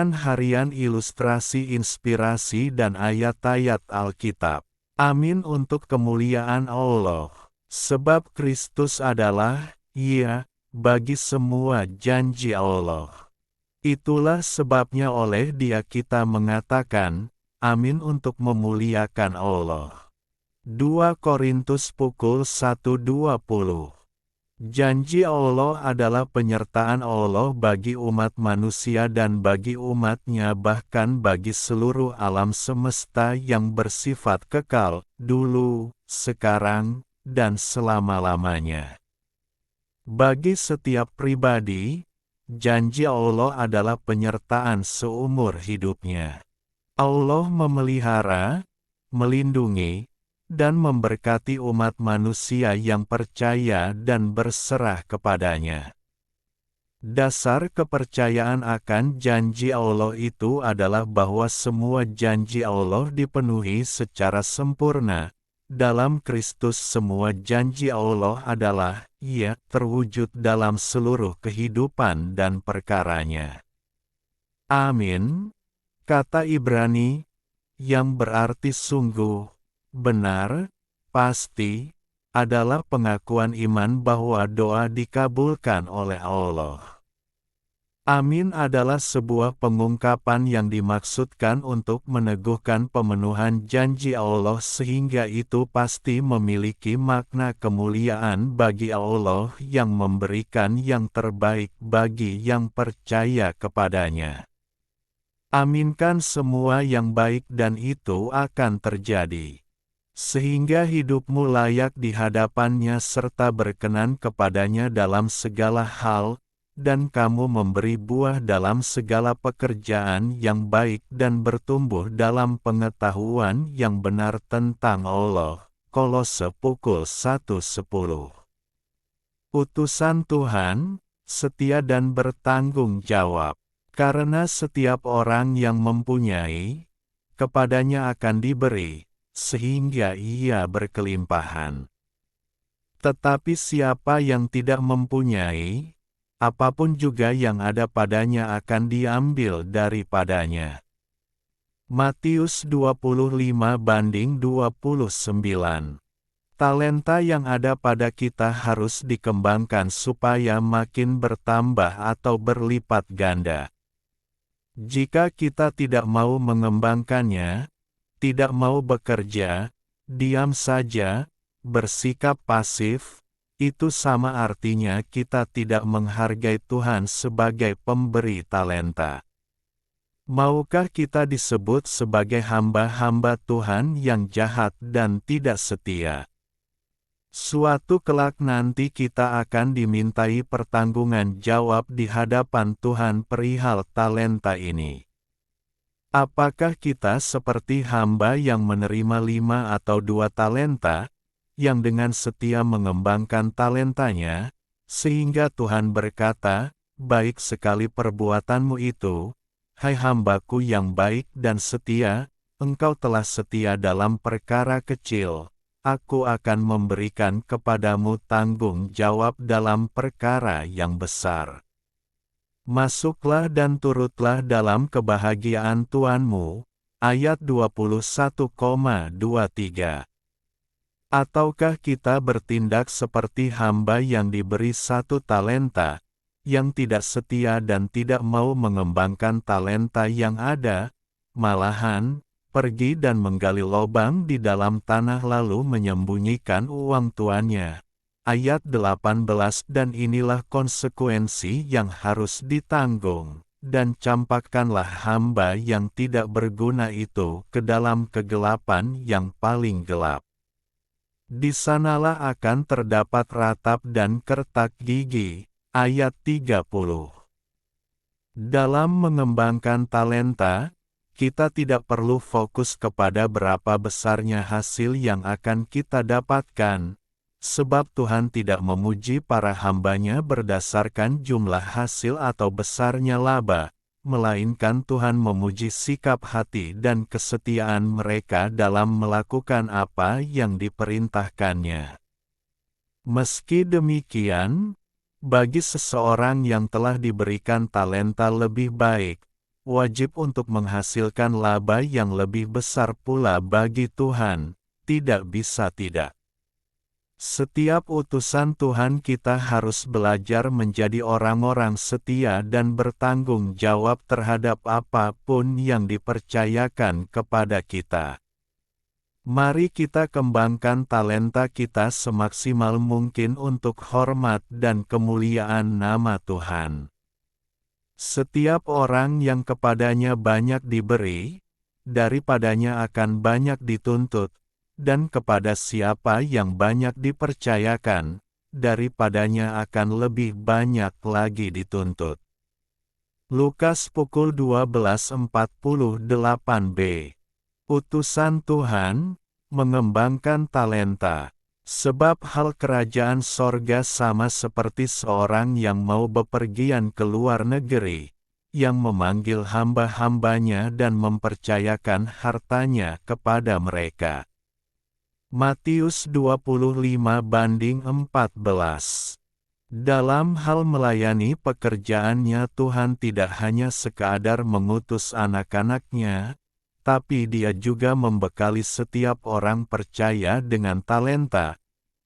Renungan Harian Ilustrasi Inspirasi dan Ayat-ayat Alkitab. Amin untuk kemuliaan Allah. Sebab Kristus adalah, ya, bagi semua janji Allah. Itulah sebabnya oleh Dia kita mengatakan, amin untuk memuliakan Allah. 2 Korintus pukul 1:20. Janji Allah adalah penyertaan Allah bagi umat manusia dan bagi umatnya, bahkan bagi seluruh alam semesta yang bersifat kekal, dulu, sekarang, dan selama-lamanya. Bagi setiap pribadi, janji Allah adalah penyertaan seumur hidupnya. Allah memelihara, melindungi, dan memberkati umat manusia yang percaya dan berserah kepadanya. Dasar kepercayaan akan janji Allah itu adalah bahwa semua janji Allah dipenuhi secara sempurna. Dalam Kristus semua janji Allah adalah, ya, terwujud dalam seluruh kehidupan dan perkaranya. Amin, kata Ibrani, yang berarti sungguh, benar, pasti, adalah pengakuan iman bahwa doa dikabulkan oleh Allah. Amin adalah sebuah pengungkapan yang dimaksudkan untuk meneguhkan pemenuhan janji Allah sehingga itu pasti memiliki makna kemuliaan bagi Allah yang memberikan yang terbaik bagi yang percaya kepadanya. Aminkan semua yang baik dan itu akan terjadi. Sehingga hidupmu layak di hadapannya serta berkenan kepadanya dalam segala hal, dan kamu memberi buah dalam segala pekerjaan yang baik dan bertumbuh dalam pengetahuan yang benar tentang Allah. Kolose pukul 1:10. Utusan Tuhan, setia dan bertanggung jawab. Karena setiap orang yang mempunyai, kepadanya akan diberi, sehingga ia berkelimpahan. Tetapi siapa yang tidak mempunyai, apapun juga yang ada padanya akan diambil daripadanya. Matius 25:29. Talenta yang ada pada kita harus dikembangkan supaya makin bertambah atau berlipat ganda. Jika kita tidak mau mengembangkannya, tidak mau bekerja, diam saja, bersikap pasif, itu sama artinya kita tidak menghargai Tuhan sebagai pemberi talenta. Maukah kita disebut sebagai hamba-hamba Tuhan yang jahat dan tidak setia? Suatu kelak nanti kita akan dimintai pertanggungan jawab di hadapan Tuhan perihal talenta ini. Apakah kita seperti hamba yang menerima 5 atau 2 talenta, yang dengan setia mengembangkan talentanya, sehingga Tuhan berkata, "Baik sekali perbuatanmu itu, hai hambaku yang baik dan setia, engkau telah setia dalam perkara kecil, aku akan memberikan kepadamu tanggung jawab dalam perkara yang besar." Masuklah dan turutlah dalam kebahagiaan Tuhanmu. Ayat 21,23. Ataukah kita bertindak seperti hamba yang diberi 1 talenta, yang tidak setia dan tidak mau mengembangkan talenta yang ada, malahan, pergi dan menggali lubang di dalam tanah lalu menyembunyikan uang tuannya. Ayat 18. Dan inilah konsekuensi yang harus ditanggung, dan campakkanlah hamba yang tidak berguna itu ke dalam kegelapan yang paling gelap. Di sanalah akan terdapat ratap dan kertak gigi. Ayat 30. Dalam mengembangkan talenta, kita tidak perlu fokus kepada berapa besarnya hasil yang akan kita dapatkan, sebab Tuhan tidak memuji para hambanya berdasarkan jumlah hasil atau besarnya laba, melainkan Tuhan memuji sikap hati dan kesetiaan mereka dalam melakukan apa yang diperintahkannya. Meski demikian, bagi seseorang yang telah diberikan talenta lebih baik, wajib untuk menghasilkan laba yang lebih besar pula bagi Tuhan, tidak bisa tidak. Setiap utusan Tuhan kita harus belajar menjadi orang-orang setia dan bertanggung jawab terhadap apapun yang dipercayakan kepada kita. Mari kita kembangkan talenta kita semaksimal mungkin untuk hormat dan kemuliaan nama Tuhan. Setiap orang yang kepadanya banyak diberi, daripadanya akan banyak dituntut, dan kepada siapa yang banyak dipercayakan, daripadanya akan lebih banyak lagi dituntut. Lukas pukul 12:48b. Utusan Tuhan, mengembangkan talenta. Sebab hal kerajaan sorga sama seperti seorang yang mau bepergian ke luar negeri, yang memanggil hamba-hambanya dan mempercayakan hartanya kepada mereka. Matius 25:14. Dalam hal melayani pekerjaannya Tuhan tidak hanya sekadar mengutus anak-anaknya, tapi Dia juga membekali setiap orang percaya dengan talenta,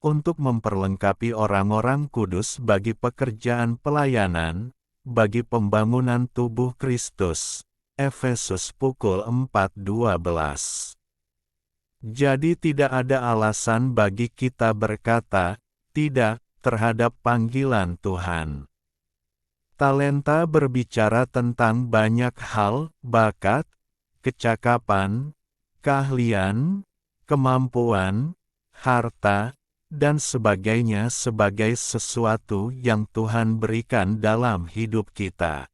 untuk memperlengkapi orang-orang kudus bagi pekerjaan pelayanan, bagi pembangunan tubuh Kristus. Efesus pukul 4:12. Jadi tidak ada alasan bagi kita berkata, tidak, terhadap panggilan Tuhan. Talenta berbicara tentang banyak hal, bakat, kecakapan, keahlian, kemampuan, harta, dan sebagainya sebagai sesuatu yang Tuhan berikan dalam hidup kita.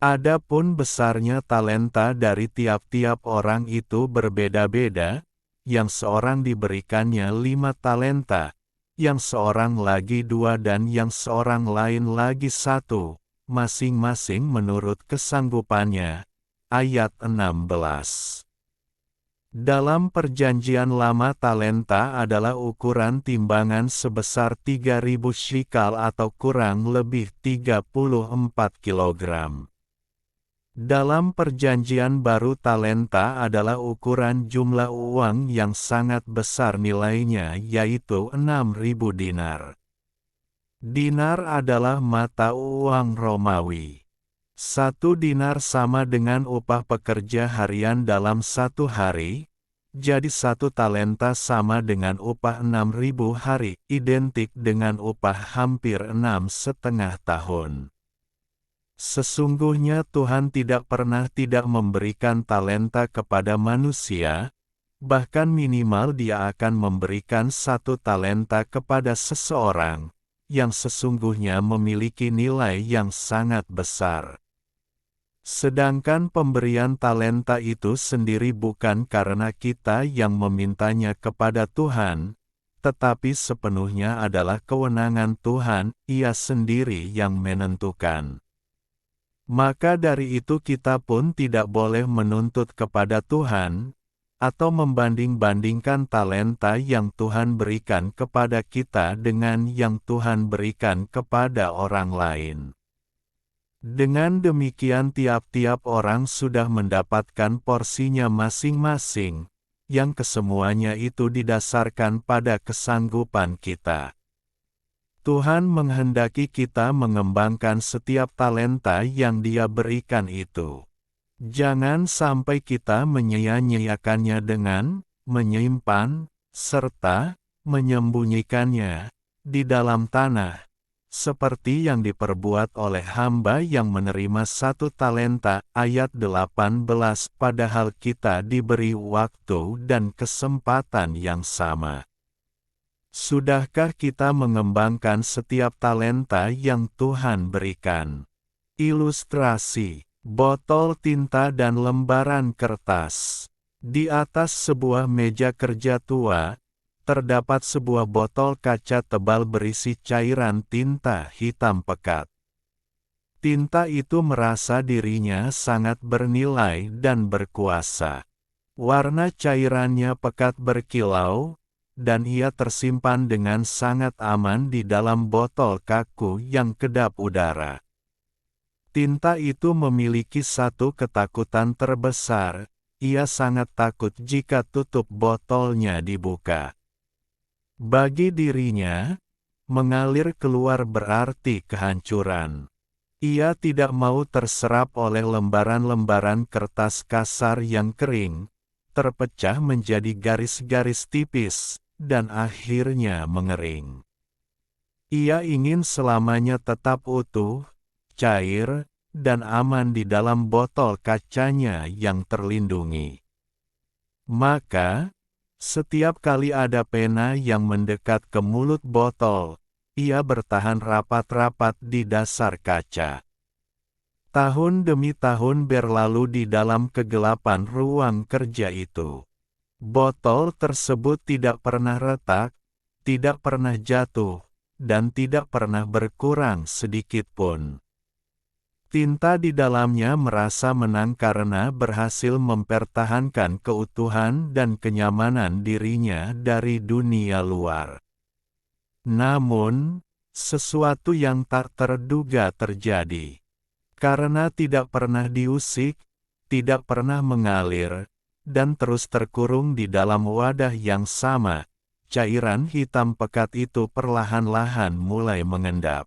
Adapun besarnya talenta dari tiap-tiap orang itu berbeda-beda, yang seorang diberikannya 5 talenta, yang seorang lagi 2 dan yang seorang lain lagi 1, masing-masing menurut kesanggupannya. Ayat 16. Dalam Perjanjian Lama talenta adalah ukuran timbangan sebesar 3.000 shikal atau kurang lebih 34 kilogram. Dalam Perjanjian Baru talenta adalah ukuran jumlah uang yang sangat besar nilainya yaitu 6.000 dinar. Dinar adalah mata uang Romawi. 1 dinar sama dengan upah pekerja harian dalam 1 hari, jadi 1 talenta sama dengan upah 6.000 hari, identik dengan upah hampir 6,5 tahun. Sesungguhnya Tuhan tidak pernah tidak memberikan talenta kepada manusia, bahkan minimal Dia akan memberikan 1 talenta kepada seseorang, yang sesungguhnya memiliki nilai yang sangat besar. Sedangkan pemberian talenta itu sendiri bukan karena kita yang memintanya kepada Tuhan, tetapi sepenuhnya adalah kewenangan Tuhan, Ia sendiri yang menentukan. Maka dari itu kita pun tidak boleh menuntut kepada Tuhan, atau membanding-bandingkan talenta yang Tuhan berikan kepada kita dengan yang Tuhan berikan kepada orang lain. Dengan demikian tiap-tiap orang sudah mendapatkan porsinya masing-masing, yang kesemuanya itu didasarkan pada kesanggupan kita. Tuhan menghendaki kita mengembangkan setiap talenta yang Dia berikan itu. Jangan sampai kita menyia-nyiakannya dengan menyimpan, serta menyembunyikannya di dalam tanah, seperti yang diperbuat oleh hamba yang menerima 1 talenta, ayat 18, padahal kita diberi waktu dan kesempatan yang sama. Sudahkah kita mengembangkan setiap talenta yang Tuhan berikan? Ilustrasi, botol tinta dan lembaran kertas. Di atas sebuah meja kerja tua, terdapat sebuah botol kaca tebal berisi cairan tinta hitam pekat. Tinta itu merasa dirinya sangat bernilai dan berkuasa. Warna cairannya pekat berkilau, dan ia tersimpan dengan sangat aman di dalam botol kaku yang kedap udara. Tinta itu memiliki satu ketakutan terbesar, ia sangat takut jika tutup botolnya dibuka. Bagi dirinya, mengalir keluar berarti kehancuran. Ia tidak mau terserap oleh lembaran-lembaran kertas kasar yang kering, terpecah menjadi garis-garis tipis, dan akhirnya mengering. Ia ingin selamanya tetap utuh, cair, dan aman di dalam botol kacanya yang terlindungi. Maka, setiap kali ada pena yang mendekat ke mulut botol, ia bertahan rapat-rapat di dasar kaca. Tahun demi tahun berlalu di dalam kegelapan ruang kerja itu. Botol tersebut tidak pernah retak, tidak pernah jatuh, dan tidak pernah berkurang sedikit pun. Tinta di dalamnya merasa menang karena berhasil mempertahankan keutuhan dan kenyamanan dirinya dari dunia luar. Namun, sesuatu yang tak terduga terjadi. Karena tidak pernah diusik, tidak pernah mengalir, dan terus terkurung di dalam wadah yang sama, cairan hitam pekat itu perlahan-lahan mulai mengendap.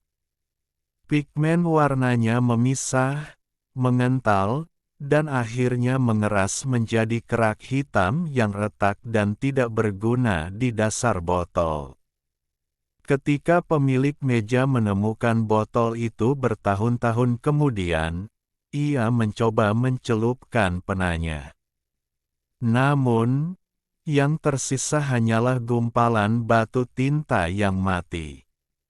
Pigmen warnanya memisah, mengental, dan akhirnya mengeras menjadi kerak hitam yang retak dan tidak berguna di dasar botol. Ketika pemilik meja menemukan botol itu bertahun-tahun kemudian, ia mencoba mencelupkan penanya. Namun, yang tersisa hanyalah gumpalan batu tinta yang mati.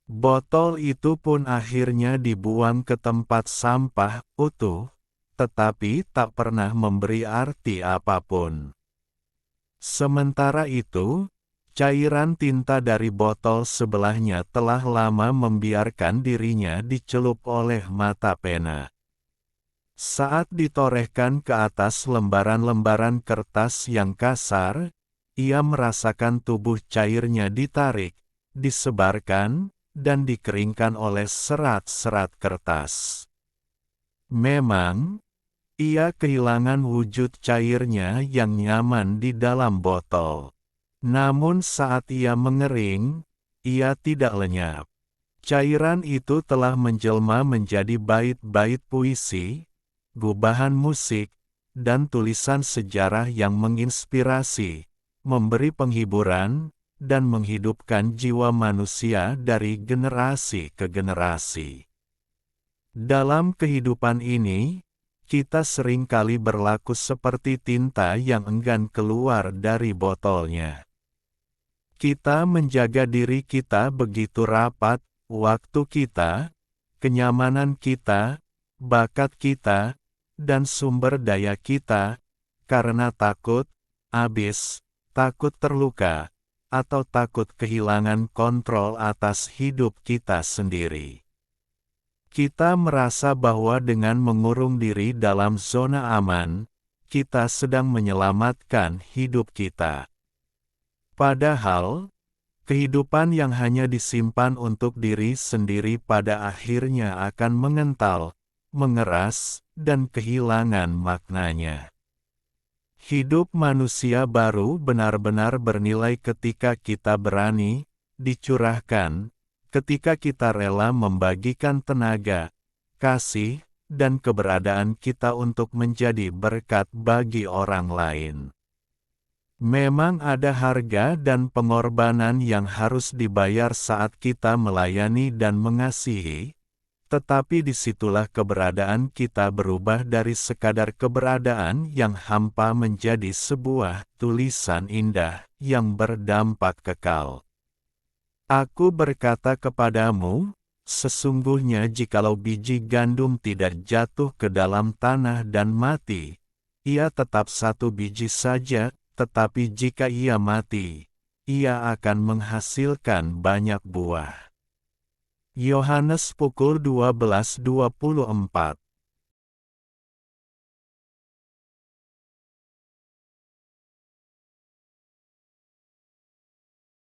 Botol itu pun akhirnya dibuang ke tempat sampah, utuh, tetapi tak pernah memberi arti apapun. Sementara itu, cairan tinta dari botol sebelahnya telah lama membiarkan dirinya dicelup oleh mata pena. Saat ditorehkan ke atas lembaran-lembaran kertas yang kasar, ia merasakan tubuh cairnya ditarik, disebarkan, dan dikeringkan oleh serat-serat kertas. Memang, ia kehilangan wujud cairnya yang nyaman di dalam botol. Namun saat ia mengering, ia tidak lenyap. Cairan itu telah menjelma menjadi bait-bait puisi, gubahan musik, dan tulisan sejarah yang menginspirasi, memberi penghiburan, dan menghidupkan jiwa manusia dari generasi ke generasi. Dalam kehidupan ini, kita seringkali berlaku seperti tinta yang enggan keluar dari botolnya. Kita menjaga diri kita begitu rapat, waktu kita, kenyamanan kita, bakat kita, dan sumber daya kita, karena takut, takut terluka, atau takut kehilangan kontrol atas hidup kita sendiri. Kita merasa bahwa dengan mengurung diri dalam zona aman, kita sedang menyelamatkan hidup kita. Padahal, kehidupan yang hanya disimpan untuk diri sendiri pada akhirnya akan mengental, mengeras, dan kehilangan maknanya. Hidup manusia baru benar-benar bernilai ketika kita berani, dicurahkan, ketika kita rela membagikan tenaga, kasih, dan keberadaan kita untuk menjadi berkat bagi orang lain. Memang ada harga dan pengorbanan yang harus dibayar saat kita melayani dan mengasihi, tetapi disitulah keberadaan kita berubah dari sekadar keberadaan yang hampa menjadi sebuah tulisan indah yang berdampak kekal. Aku berkata kepadamu, sesungguhnya jikalau biji gandum tidak jatuh ke dalam tanah dan mati, ia tetap satu biji saja, tetapi jika ia mati, ia akan menghasilkan banyak buah. Yohanes pukul 12.24